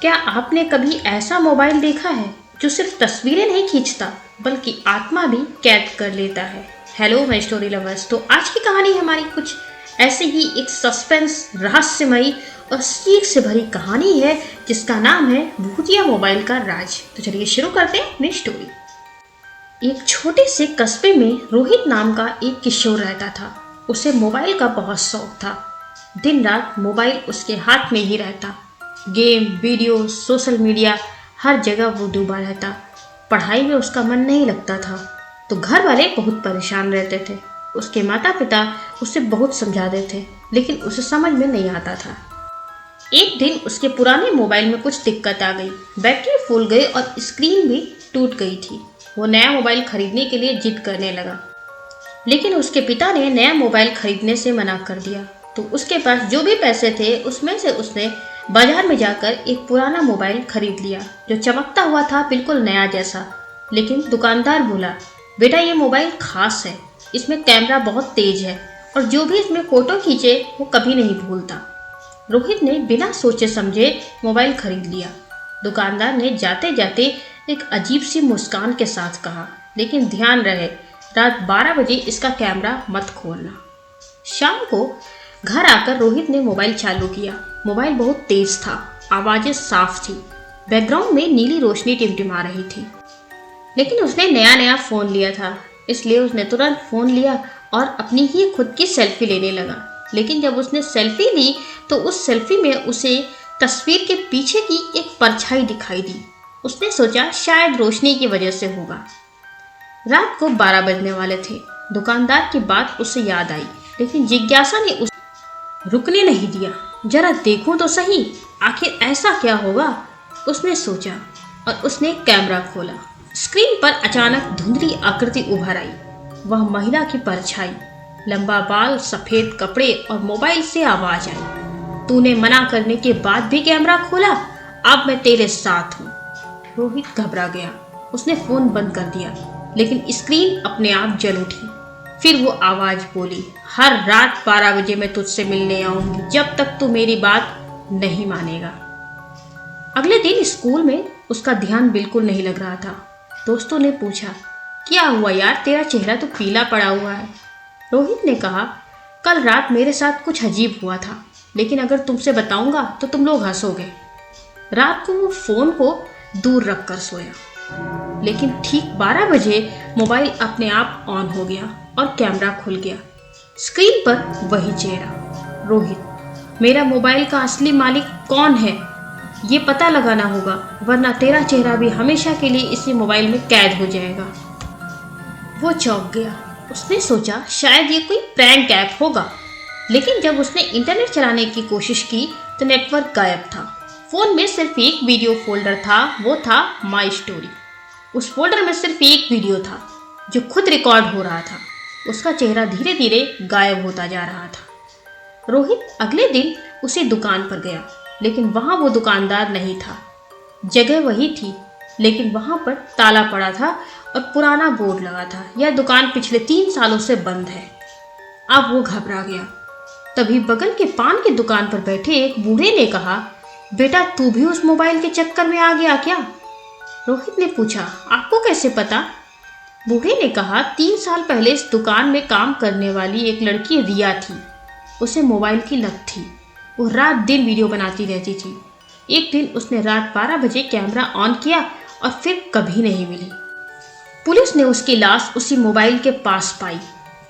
क्या आपने कभी ऐसा मोबाइल देखा है जो सिर्फ तस्वीरें नहीं खींचता बल्कि आत्मा भी कैद कर लेता है। Hello my story lovers. तो आज की कहानी हमारी कुछ ऐसे ही एक सस्पेंस, रहस्यमयी और सीख से भरी कहानी है जिसका नाम है भूतिया मोबाइल का राज। तो चलिए शुरू करते हैं अपनी स्टोरी। एक छोटे से कस्बे में रोहित नाम का एक किशोर रहता था। उसे मोबाइल का बहुत शौक था। दिन रात मोबाइल उसके हाथ में ही रहता। गेम, वीडियो, सोशल मीडिया, हर जगह वो डूबा रहता। पढ़ाई में उसका मन नहीं लगता था तो घर वाले बहुत परेशान रहते थे। उसके माता पिता उसे बहुत समझाते थे लेकिन उसे समझ में नहीं आता था। एक दिन उसके पुराने मोबाइल में कुछ दिक्कत आ गई। बैटरी फूल गई और स्क्रीन भी टूट गई थी। वो नया मोबाइल खरीदने के लिए जिद करने लगा लेकिन उसके पिता ने नया मोबाइल खरीदने से मना कर दिया। तो उसके पास जो भी पैसे थे उसमें से उसने बाजार में जाकर एक पुराना मोबाइल खरीद लिया जो चमकता हुआ था, बिल्कुल नया जैसा। लेकिन दुकानदार बोला, बेटा ये मोबाइल खास है, इसमें कैमरा बहुत तेज है और जो भी इसमें फोटो खींचे वो कभी नहीं भूलता। रोहित ने बिना सोचे समझे मोबाइल खरीद लिया। दुकानदार ने जाते जाते एक अजीब सी मुस्कान के साथ कहा, लेकिन ध्यान रहे रात 12 बजे इसका कैमरा मत खोलना। शाम को घर आकर रोहित ने मोबाइल चालू किया। मोबाइल बहुत तेज था, आवाजें साफ थी, बैकग्राउंड में नीली रोशनी टिमटिमा रही थी। लेकिन उसने नया नया फोन लिया था इसलिए उसने तुरंत फोन लिया और अपनी ही खुद की सेल्फी लेने लगा। लेकिन जब उसने सेल्फी ली तो उस सेल्फी में उसे तस्वीर के पीछे की एक परछाई दिखाई दी। उसने सोचा शायद रोशनी की वजह से होगा। रात को 12 बजने वाले थे। दुकानदार की बात उसे याद आई लेकिन जिज्ञासा ने उसे रुकने नहीं दिया। जरा देखूं तो सही आखिर ऐसा क्या होगा, उसने सोचा और उसने कैमरा खोला। स्क्रीन पर अचानक धुंधली आकृति उभर आई। वह महिला की परछाई, लंबा बाल, सफेद कपड़े और मोबाइल से आवाज आई, तूने मना करने के बाद भी कैमरा खोला, अब मैं तेरे साथ हूँ। रोहित घबरा गया। उसने फोन बंद कर दिया लेकिन स्क्रीन अपने आप जल उठी। फिर वो आवाज बोली, हर रात 12 बजे मैं तुझसे मिलने आऊंगी जब तक तू मेरी बात नहीं मानेगा। अगले दिन स्कूल में उसका ध्यान बिल्कुल नहीं लग रहा था। दोस्तों ने पूछा, क्या हुआ यार, तेरा चेहरा तो पीला पड़ा हुआ है। रोहित ने कहा, कल रात मेरे साथ कुछ अजीब हुआ था लेकिन अगर तुमसे बताऊंगा तो तुम लोग हंसोगे। रात को वो फोन को दूर रख कर सोया लेकिन ठीक 12 बजे मोबाइल अपने आप ऑन हो गया और कैमरा खुल गया। स्क्रीन पर वही चेहरा, रोहित। मेरा मोबाइल का असली मालिक कौन है ये पता लगाना होगा वरना तेरा चेहरा भी हमेशा के लिए इसी मोबाइल में कैद हो जाएगा। वो चौंक गया। उसने सोचा शायद ये कोई प्रैंक ऐप होगा लेकिन जब उसने इंटरनेट चलाने की कोशिश की तो नेटवर्क गायब था। फोन में सिर्फ एक वीडियो फोल्डर था, वो था माई स्टोरी। उस फोल्डर में सिर्फ एक वीडियो था जो खुद रिकॉर्ड हो रहा था। उसका चेहरा धीरे धीरे गायब होता जा रहा था। रोहित अगले दिन उसी दुकान पर गया लेकिन वहां वो दुकानदार नहीं था। जगह वही थी लेकिन वहां पर ताला पड़ा था और पुराना बोर्ड लगा था, यह दुकान पिछले 3 सालों से बंद है। अब वो घबरा गया। तभी बगल के पान की दुकान पर बैठे एक बूढ़े ने कहा, बेटा तू भी उस मोबाइल के चक्कर में आ गया क्या? रोहित ने पूछा, आपको कैसे पता? बूढ़े ने कहा, 3 साल पहले इस दुकान में काम करने वाली एक लड़की रिया थी। उसे मोबाइल की लत थी। वो रात दिन वीडियो बनाती रहती थी। एक दिन उसने रात 12 बजे कैमरा ऑन किया और फिर कभी नहीं मिली। पुलिस ने उसकी लाश उसी मोबाइल के पास पाई।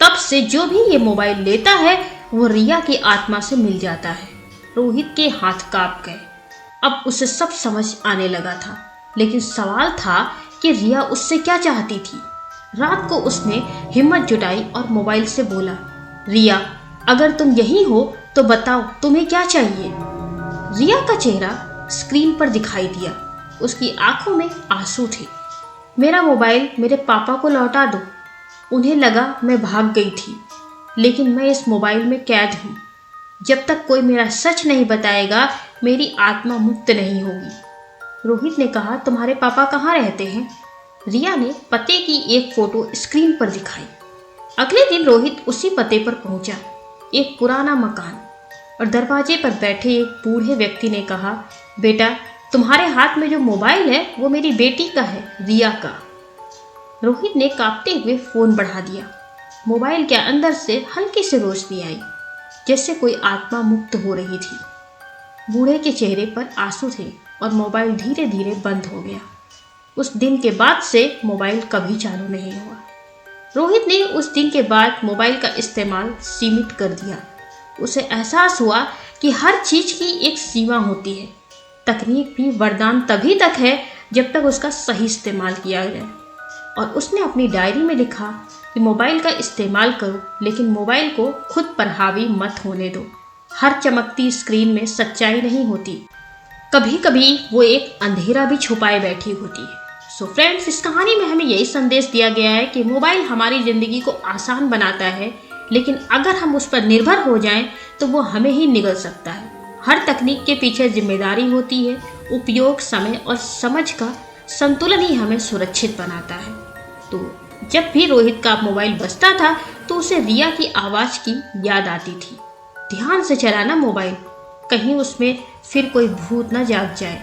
तब से जो भी ये मोबाइल लेता है वो रिया की आत्मा से मिल जाता है। रोहित के हाथ कांप गए। अब उसे सब समझ आने लगा था लेकिन सवाल था कि रिया उससे क्या चाहती थी। रात को उसने हिम्मत जुटाई और मोबाइल से बोला, रिया अगर तुम यहीं हो तो बताओ तुम्हें क्या चाहिए। रिया का चेहरा स्क्रीन पर दिखाई दिया। उसकी आंखों में आंसू थे। मेरा मोबाइल मेरे पापा को लौटा दो। उन्हें लगा मैं भाग गई थी लेकिन मैं इस मोबाइल में कैद हूँ। जब तक कोई मेरा सच नहीं बताएगा मेरी आत्मा मुक्त नहीं होगी। रोहित ने कहा, तुम्हारे पापा कहाँ रहते हैं? रिया ने पते की एक फोटो स्क्रीन पर दिखाई। अगले दिन रोहित उसी पते पर पहुंचा, एक पुराना मकान, और दरवाजे पर बैठे एक बूढ़े व्यक्ति ने कहा, बेटा तुम्हारे हाथ में जो मोबाइल है वो मेरी बेटी का है, रिया का। रोहित ने कांपते हुए फोन बढ़ा दिया। मोबाइल के अंदर से हल्की सी रोशनी आई, जैसे कोई आत्मा मुक्त हो रही थी। बूढ़े के चेहरे पर आंसू थे और मोबाइल धीरे धीरे बंद हो गया। उस दिन के बाद से मोबाइल कभी चालू नहीं हुआ। रोहित ने उस दिन के बाद मोबाइल का इस्तेमाल सीमित कर दिया। उसे एहसास हुआ कि हर चीज की एक सीमा होती है। तकनीक भी वरदान तभी तक है जब तक उसका सही इस्तेमाल किया जाए। और उसने अपनी डायरी में लिखा कि मोबाइल का इस्तेमाल करो, लेकिन मोबाइल को खुद पर हावी मत होने दो। हर चमकती स्क्रीन में सच्चाई नहीं होती, कभी कभी वो एक अंधेरा भी छुपाए बैठी होती है। सो फ्रेंड्स, इस कहानी में हमें यही संदेश दिया गया है कि मोबाइल हमारी ज़िंदगी को आसान बनाता है, लेकिन अगर हम उस पर निर्भर हो जाएं तो वो हमें ही निगल सकता है। हर तकनीक के पीछे जिम्मेदारी होती है। उपयोग, समय और समझ का संतुलन ही हमें सुरक्षित बनाता है। तो जब भी रोहित का मोबाइल बजता था तो उसे रिया की आवाज़ की याद आती थी। ध्यान से चलाना मोबाइल, कहीं उसमें फिर कोई भूत न जाग जाए।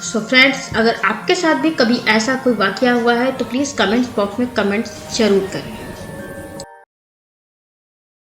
सो फ्रेंड्स, अगर आपके साथ भी कभी ऐसा कोई वाकया हुआ है तो प्लीज़ कमेंट्स बॉक्स में कमेंट्स जरूर करें।